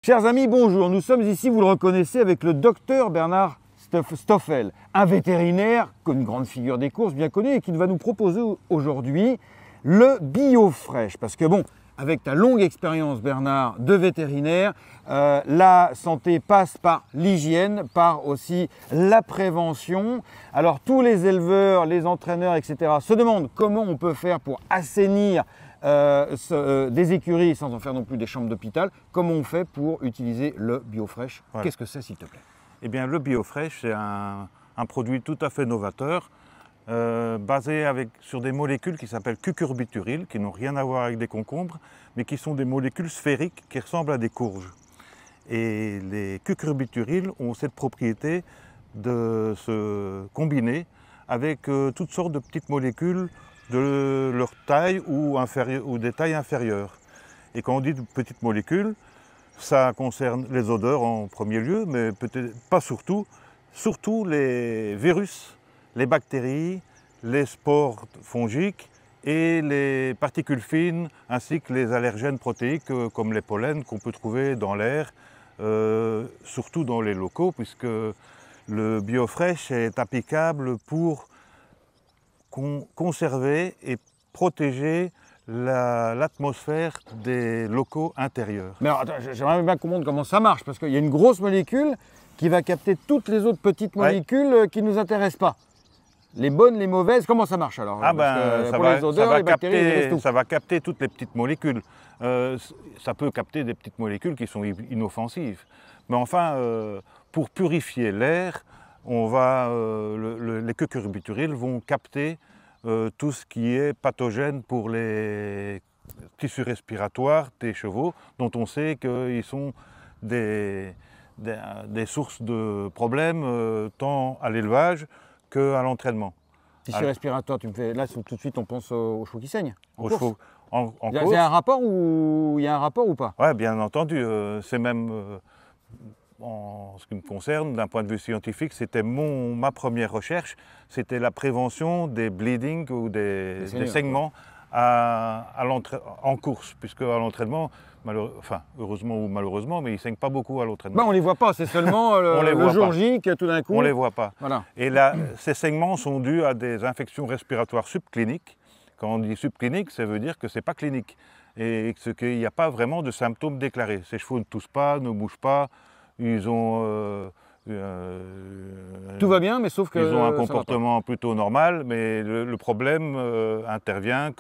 Chers amis, bonjour. Nous sommes ici, vous le reconnaissez, avec le docteur Bernard Stoffel, un vétérinaire, une grande figure des courses, bien connu, et qui va nous proposer aujourd'hui le BioFresh. Parce que bon, avec ta longue expérience, Bernard, de vétérinaire, la santé passe par l'hygiène, par aussi la prévention. Alors tous les éleveurs, les entraîneurs, etc. se demandent comment on peut faire pour assainir des écuries sans en faire non plus des chambres d'hôpital. Comment on fait pour utiliser le BioFresh? Voilà. Qu'est-ce que c'est, s'il te plaît? Eh bien, le BioFresh, c'est un produit tout à fait novateur, basé sur des molécules qui s'appellent cucurbituryl, qui n'ont rien à voir avec des concombres, mais qui sont des molécules sphériques qui ressemblent à des courges. Et les cucurbituryl ont cette propriété de se combiner avec toutes sortes de petites molécules de leur taille ou des tailles inférieures. Et quand on dit de petites molécules, ça concerne les odeurs en premier lieu, mais peut-être pas surtout, surtout les virus, les bactéries, les spores fongiques et les particules fines, ainsi que les allergènes protéiques comme les pollens qu'on peut trouver dans l'air, surtout dans les locaux, puisque le BioFresh est applicable pour conserver et protéger l'atmosphère des locaux intérieurs. Mais alors, j'aimerais bien qu'on montre comment ça marche, parce qu'il y a une grosse molécule qui va capter toutes les autres petites molécules qui ne nous intéressent pas. Les bonnes, les mauvaises, comment ça marche alors? Ça va capter toutes les petites molécules. Ça peut capter des petites molécules qui sont inoffensives. Mais enfin, pour purifier l'air, les cucurbituryl vont capter tout ce qui est pathogène pour les tissus respiratoires des chevaux, dont on sait qu'ils sont des sources de problèmes tant à l'élevage qu'à l'entraînement. Tissu respiratoire, tu me fais là tout de suite on pense aux chevaux qui saignent. Aux chevaux en course. Il y a un rapport ou pas? Oui, bien entendu. C'est même en ce qui me concerne, d'un point de vue scientifique, c'était ma première recherche, c'était la prévention des bleeding ou des saignements en course, puisque à l'entraînement, heureusement ou malheureusement, mais ils ne saignent pas beaucoup à l'entraînement. On ne les voit pas, c'est seulement le jour J que tout d'un coup... On ne les voit pas. Voilà. Et là, ces saignements sont dus à des infections respiratoires subcliniques. Quand on dit subclinique, ça veut dire que ce n'est pas clinique et qu'il n'y a pas vraiment de symptômes déclarés. Ces chevaux ne toussent pas, ne bougent pas. Ils ont tout va bien, mais sauf que ils ont un comportement plutôt normal, mais le problème intervient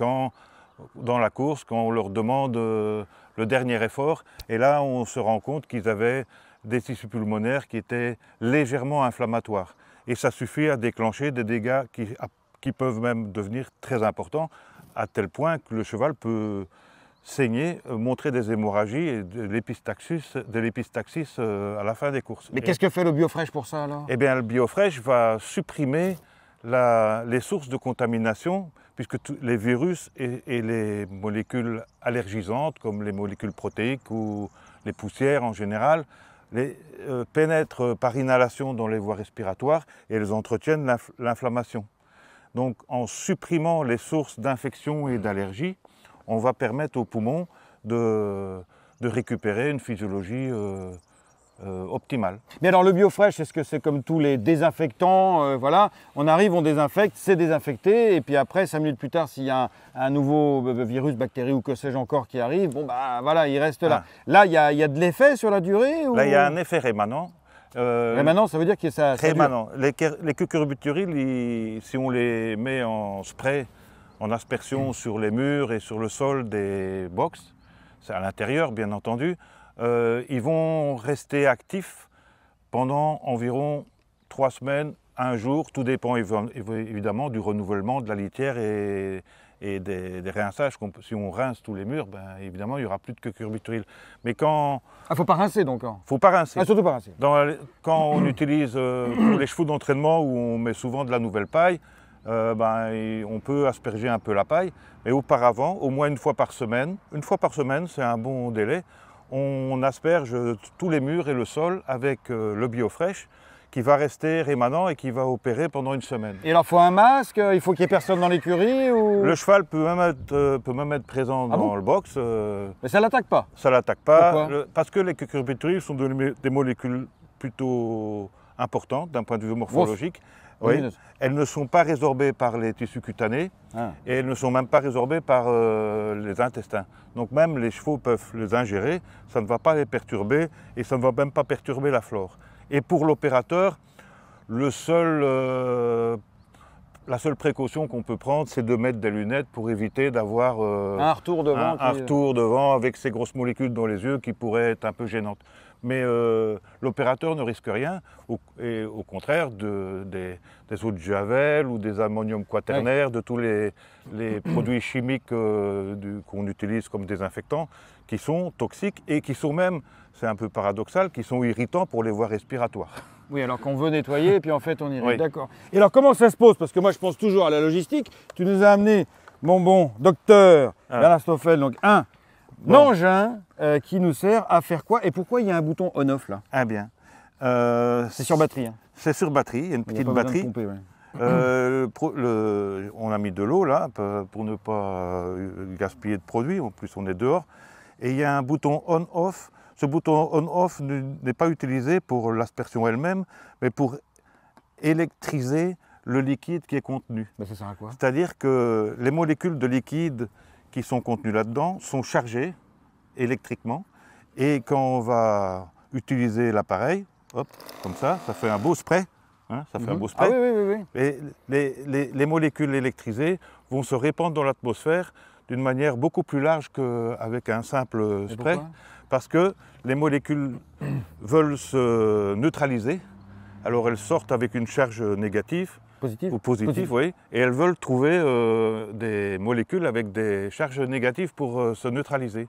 dans la course, quand on leur demande le dernier effort. Et là, on se rend compte qu'ils avaient des tissus pulmonaires qui étaient légèrement inflammatoires. Et ça suffit à déclencher des dégâts qui peuvent même devenir très importants, à tel point que le cheval peut saigner, montrer des hémorragies et de l'épistaxis à la fin des courses. Mais qu'est-ce que fait le BioFresh pour ça alors? Eh bien, le BioFresh va supprimer les sources de contamination, puisque les virus et les molécules allergisantes, comme les molécules protéiques ou les poussières en général, pénètrent par inhalation dans les voies respiratoires et elles entretiennent l'inflammation. Donc, en supprimant les sources d'infection et d'allergie, on va permettre aux poumons de récupérer une physiologie optimale. Mais alors le BioFresh, est-ce que c'est comme tous les désinfectants, voilà, on arrive, on désinfecte, c'est désinfecté, et puis après, 5 minutes plus tard, s'il y a un nouveau virus, bactérie ou que sais-je encore qui arrive, bon bah voilà, il reste là. Là, il y a de l'effet sur la durée ou... Là, il y a un effet rémanent. Rémanent, ça veut dire que ça rémanent. Les cucurbituryl, si on les met en spray, en aspersion sur les murs et sur le sol des box, c'est à l'intérieur bien entendu, ils vont rester actifs pendant environ 3 semaines, 1 jour, tout dépend évidemment du renouvellement de la litière et des rinçages. Si on rince tous les murs, ben, évidemment il n'y aura plus de cucurbituryl. Mais quand... Ah, faut pas rincer donc? Faut pas rincer. Ah, surtout pas rincer. Quand on utilise pour les chevaux d'entraînement où on met souvent de la nouvelle paille, on peut asperger un peu la paille, mais auparavant, au moins une fois par semaine, c'est un bon délai, on asperge tous les murs et le sol avec le BioFresh qui va rester rémanent et qui va opérer pendant une semaine. Et alors, il faut un masque, il faut qu'il n'y ait personne dans l'écurie ou... Le cheval peut même être présent dans le box. Mais ça ne l'attaque pas? Ça ne l'attaque pas. Pourquoi? Parce que les cucurbiturilles sont des molécules plutôt importantes d'un point de vue morphologique. Oui. Elles ne sont pas résorbées par les tissus cutanés et elles ne sont même pas résorbées par les intestins. Donc même les chevaux peuvent les ingérer, ça ne va pas les perturber et ça ne va même pas perturber la flore. Et pour l'opérateur, la seule précaution qu'on peut prendre, c'est de mettre des lunettes pour éviter d'avoir un retour devant, un retour devant avec ces grosses molécules dans les yeux qui pourraient être un peu gênantes. Mais l'opérateur ne risque rien, et au contraire des eaux de javel ou des ammonium quaternaire, de tous les produits chimiques qu'on utilise comme désinfectants, qui sont toxiques et qui sont même, c'est un peu paradoxal, qui sont irritants pour les voies respiratoires. Oui, alors qu'on veut nettoyer et puis en fait on irrite. Oui. D'accord. Et alors comment ça se pose? Parce que moi je pense toujours à la logistique. Tu nous as amené, mon bon docteur Bernard Stoffel, donc un engin qui nous sert à faire quoi? Et pourquoi il y a un bouton on-off là? Ah bien. C'est sur batterie. Hein. C'est sur batterie, il y a une petite batterie. Pomper, ouais. On a mis de l'eau là pour ne pas gaspiller de produits, en plus on est dehors. Et il y a un bouton on-off. Ce bouton on-off n'est pas utilisé pour l'aspersion elle-même, mais pour électriser le liquide qui est contenu. Ben, ça sert à quoi? C'est-à-dire que les molécules de liquide qui sont contenues là-dedans sont chargées électriquement. Et quand on va utiliser l'appareil, hop, comme ça fait un beau spray. Hein, ça fait un beau spray. Ah oui. Et les molécules électrisées vont se répandre dans l'atmosphère d'une manière beaucoup plus large qu'avec un simple spray. Parce que les molécules veulent se neutraliser. Alors elles sortent avec une charge négative. Positive. Ou positive, oui. Et elles veulent trouver des molécules avec des charges négatives pour se neutraliser.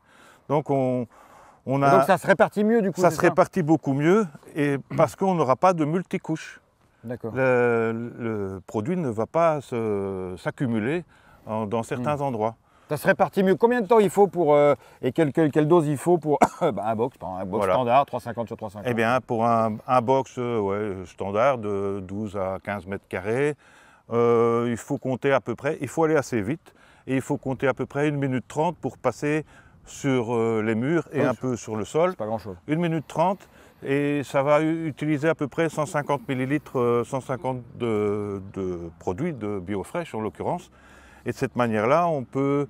Donc donc ça se répartit mieux du coup? Ça se répartit beaucoup mieux et parce qu'on n'aura pas de multicouches. D'accord. Le produit ne va pas s'accumuler dans certains endroits. Ça se répartit mieux. Combien de temps il faut pour et quelle dose il faut pour un box standard, 350 sur 350? Eh bien, pour un box standard de 12 à 15 mètres carrés, il faut compter à peu près, il faut aller assez vite et il faut compter à peu près 1 minute 30 pour passer sur les murs et un peu sur le sol. C'est pas grand-chose. 1 minute 30 et ça va utiliser à peu près 150 millilitres, 150 de produits de BioFresh en l'occurrence. Et de cette manière-là, on peut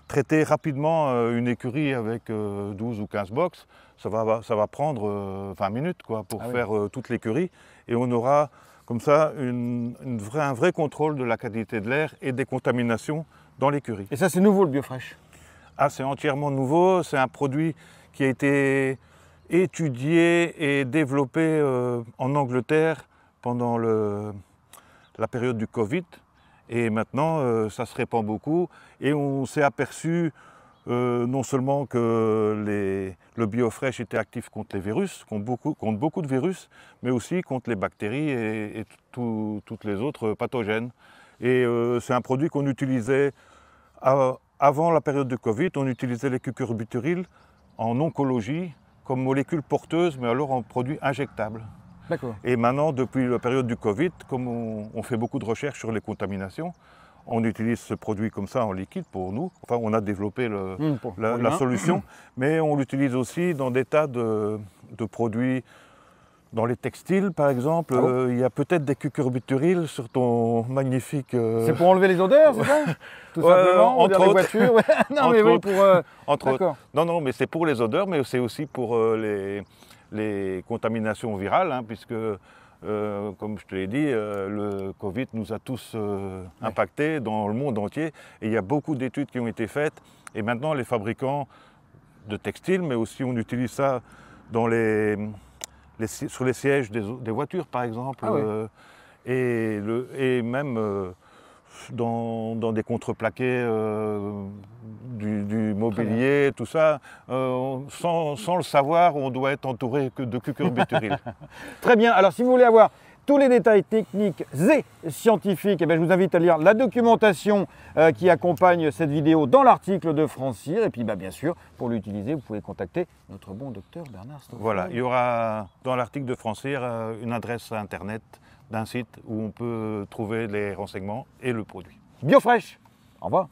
traiter rapidement une écurie avec 12 ou 15 box. Ça va prendre 20 minutes quoi, pour faire toute l'écurie. Et on aura comme ça un vrai contrôle de la qualité de l'air et des contaminations dans l'écurie. Et ça, c'est nouveau le BioFresh? Ah, c'est entièrement nouveau. C'est un produit qui a été étudié et développé en Angleterre pendant la période du Covid. Et maintenant, ça se répand beaucoup et on s'est aperçu non seulement que le BioFresh était actif contre les virus, contre beaucoup de virus, mais aussi contre les bactéries et toutes les autres pathogènes. Et c'est un produit qu'on utilisait avant la période de Covid, on utilisait les cucurbiturilles en oncologie comme molécules porteuses, mais alors en produits injectables. Et maintenant, depuis la période du Covid, comme on fait beaucoup de recherches sur les contaminations, on utilise ce produit comme ça en liquide pour nous. Enfin, on a développé la solution, mais on l'utilise aussi dans des tas de produits. Dans les textiles, par exemple, il y a peut-être des cucurbiturilles sur ton magnifique... C'est pour enlever les odeurs, c'est ça? Tout simplement, entre dans les voitures. Non, mais oui, pour... Entre autres. Non, mais c'est pour les odeurs, mais c'est aussi pour les contaminations virales, hein, puisque, comme je te l'ai dit, le Covid nous a tous impactés dans le monde entier. Et il y a beaucoup d'études qui ont été faites. Et maintenant, les fabricants de textiles, mais aussi on utilise ça dans sur les sièges des voitures, par exemple, et même dans des contreplaqués du mobilier, tout ça. Sans le savoir, on doit être entouré de cucurbiturilles. Très bien. Alors, si vous voulez avoir tous les détails techniques et scientifiques, je vous invite à lire la documentation qui accompagne cette vidéo dans l'article de Francir. Et puis bien sûr, pour l'utiliser, vous pouvez contacter notre bon docteur Bernard Stoffel. Voilà, il y aura dans l'article de Francir une adresse internet d'un site où on peut trouver les renseignements et le produit. Biofresh, au revoir.